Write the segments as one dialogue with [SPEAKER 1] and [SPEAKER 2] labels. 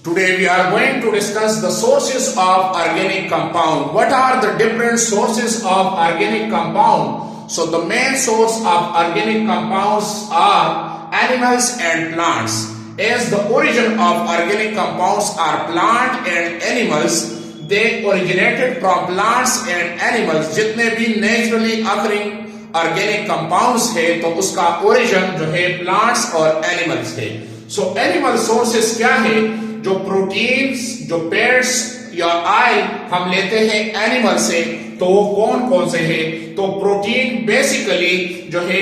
[SPEAKER 1] Today we are going to discuss the sources of organic compound. What are the different sources of organic compound? So the main source of organic compounds are animals and plants. As the origin of organic compounds are plant and animals, they originated from plants and animals. जितने भी naturally occurring organic compounds है तो उसका origin जो है plants और animals है. So animal sources क्या है? जो प्रोटीन्स, जो पेट्स या ऑयल हम लेते हैं एनिमल से, तो वो कौन कौन से हैं? तो प्रोटीन बेसिकली जो है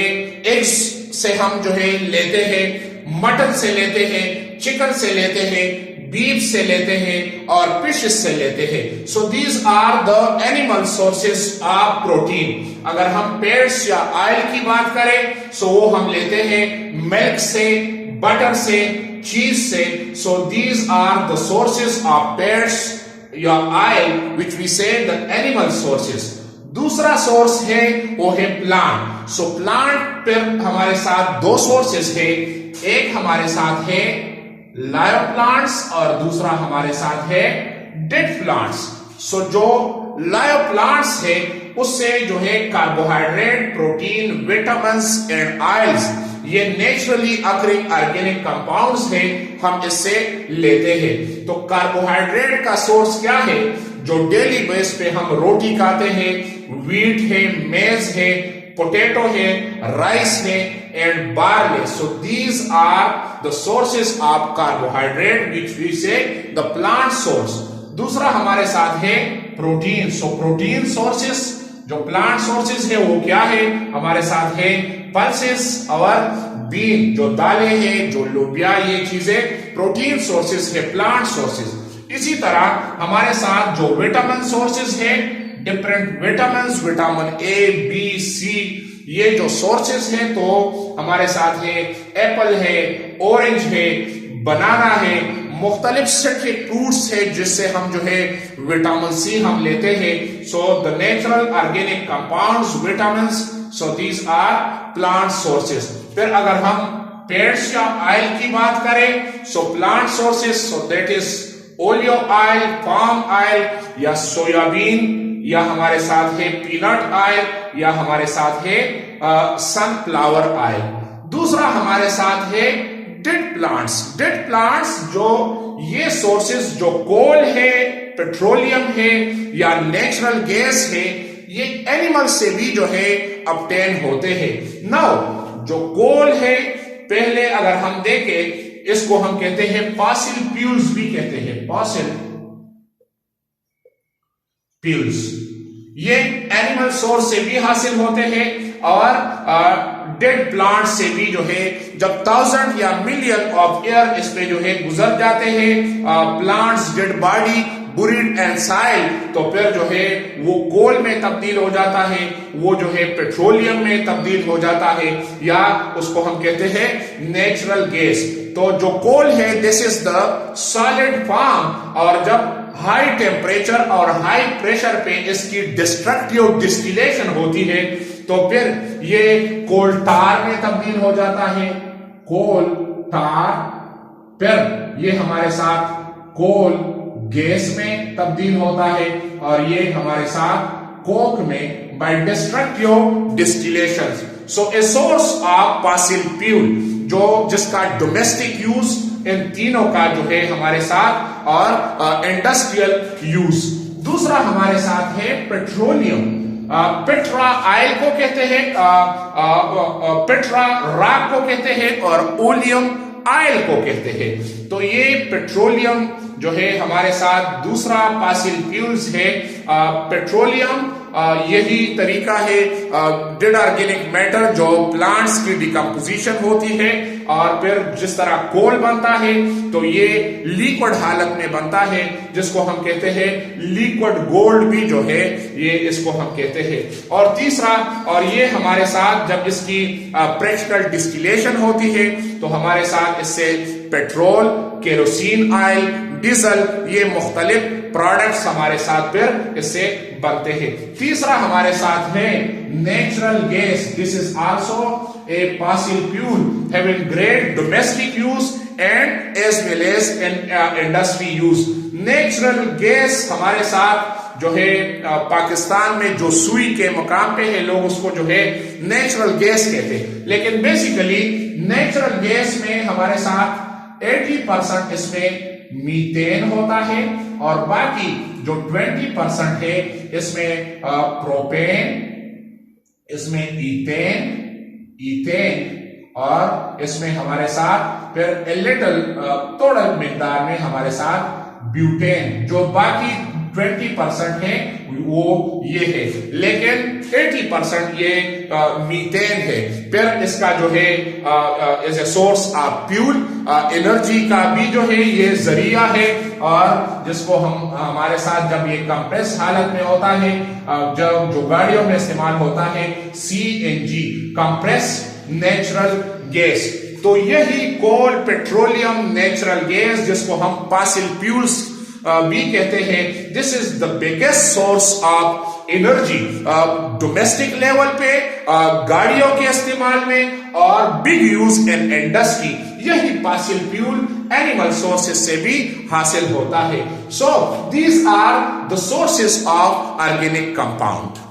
[SPEAKER 1] एग्स से हम जो है लेते हैं, मटन से लेते हैं, चिकन से लेते हैं, बीफ से लेते हैं और फिश से लेते हैं. So these are the animal sources of protein. अगर हम पेट्स या ऑयल की बात करें सो वो हम लेते हैं मिल्क से, बटर से, चीज से. So these are the sources of fats या oil which we say the animal sources. दूसरा सोर्स है वो है प्लांट. सो प्लांट पर हमारे साथ दो सोर्सेस है. एक हमारे साथ है लाइव प्लांट्स और दूसरा हमारे साथ है डेड प्लांट्स. सो जो लाइव प्लांट्स है उससे जो है carbohydrate, protein, vitamins and oils, ये नेचुरली अकरिंग ऑर्गेनिक कंपाउंड्स हैं, हम इससे लेते हैं. तो कार्बोहाइड्रेट का सोर्स क्या है? जो डेली बेस पे हम रोटी खाते हैं, व्हीट है, मेज है, पोटैटो है, राइस है and barley. So these are the sources of carbohydrate which we say the plant source. दूसरा हमारे साथ है प्रोटीन. सो प्रोटीन सोर्सेस, जो प्लांट सोर्सेस है वो क्या है? हमारे साथ है पल्सेस और बीन, जो दालें हैं, जो लोबिया, ये चीजें प्रोटीन सोर्सेस है, प्लांट सोर्सेस. इसी तरह हमारे साथ जो विटामिन सोर्सेस है, different vitamin, vitamin A, B, C, ये जो सोर्सेस हैं तो हमारे साथ है एप्पल है, ऑरेंज है, बनाना है, मुख्तलिफ सिट्रिक फ्रूट्स है जिससे हम जो है विटामिन सी हम लेते हैं. So the natural organic compounds, vitamins, so these are plant sources. फिर अगर हम पेट्स या ऑयल की बात करें so plant sources, so that is olive oil, palm oil या सोयाबीन, या हमारे साथ है पीनट ऑयल, या हमारे साथ है सनफ्लावर ऑयल. दूसरा हमारे साथ है डेड प्लांट्स. डेड प्लांट्स जो ये सोर्सेस जो कोल है, पेट्रोलियम है या नेचुरल गैस है, ये एनिमल से भी जो है ऑब्टेन होते हैं. नाउ जो कोल है, पहले अगर हम देखें इसको हम कहते हैं फॉसिल फ्यूल्स भी कहते हैं, फॉसिल फ्यूल्स. ये एनिमल सोर्स से भी हासिल होते हैं और डेड प्लांट से भी जो है जब 1000 या मिलियन ऑफ ईयर इस पे जो है गुजर जाते हैं प्लांट्स, डेड बॉडी, बुरीड एंड साइल, तो फिर जो है वो कोल में तब्दील हो जाता है, वो जो है पेट्रोलियम में तब्दील हो जाता है, या उसको हम कहते हैं नेचुरल गैस. तो जो कोल है this is the solid form, और जब हाई टेम्परेचर और हाई प्रेशर पे इसकी डिस्ट्रक्टिव डिस्टिलेशन होती है तो फिर ये कोल टार में तब्दील हो जाता है, कोल टार. फिर ये हमारे साथ कोल गैस में तब्दील होता है और ये हमारे साथ कोक में by destructive distillation. So a source of fossil fuel जो जिसका डोमेस्टिक यूज इन तीनों का जो है हमारे साथ और इंडस्ट्रियल यूज. दूसरा हमारे साथ है पेट्रोलियम. पेट्रा ऑयल को कहते हैं, पेट्रा रॉक को कहते हैं और ओलियम ऑयल को कहते हैं. तो ये पेट्रोलियम जो है हमारे साथ दूसरा फॉसिल फ्यूल्स है. पेट्रोलियम यही तरीका है डेड ऑर्गेनिक मैटर जो प्लांट्स की डिकम्पोजिशन होती है और फिर जिस तरह कोल बनता है तो ये लिक्विड हालत में बनता है जिसको हम कहते हैं लिक्विड गोल्ड भी जो है ये इसको हम कहते हैं. और तीसरा, और ये हमारे साथ जब इसकी प्रैक्टिकल डिस्टिलेशन होती है तो हमारे साथ इससे पेट्रोल, केरोसिन ऑयल, डीजल, ये मुख्तलिफ प्रोडक्ट्स हमारे साथ फिर इससे बनते हैं. तीसरा हमारे साथ है natural gas. This is also a fossil fuel having great domestic use and as well as industry use. Natural gas हमारे साथ जो है पाकिस्तान में जो सुई के मकाम पे है, लोग उसको जो है नेचुरल गैस कहते हैं, लेकिन बेसिकली नेचुरल गैस में हमारे साथ 80% इसमें मीथेन होता है और बाकी जो 20% है इसमें प्रोपेन, इसमें इथेन और इसमें हमारे साथ फिर लिटिल थोड़ा मिकदार में हमारे साथ ब्यूटेन। जो बाकी 20% है वो ये है, लेकिन 80% ये मीथेन है। फिर इसका जो है as a source of fuel, energy का भी जो है ये जरिया है, और जिसको हम हमारे साथ जब ये कंप्रेस हालत में होता है, जब जो गाड़ियों में इस्तेमाल होता है CNG, कंप्रेस नेचुरल गैस। तो यही कोल, पेट्रोलियम, नेचुरल गैस जिसको हम फॉसिल फ्यूल्स भी कहते हैं, this is the biggest source of energy domestic level पे, गाड़ियों के इस्तेमाल में और बिग यूज इन इंडस्ट्री। यही फॉसिल फ्यूल एनिमल सोर्सेज से भी हासिल होता है। So these are the sources of organic compound.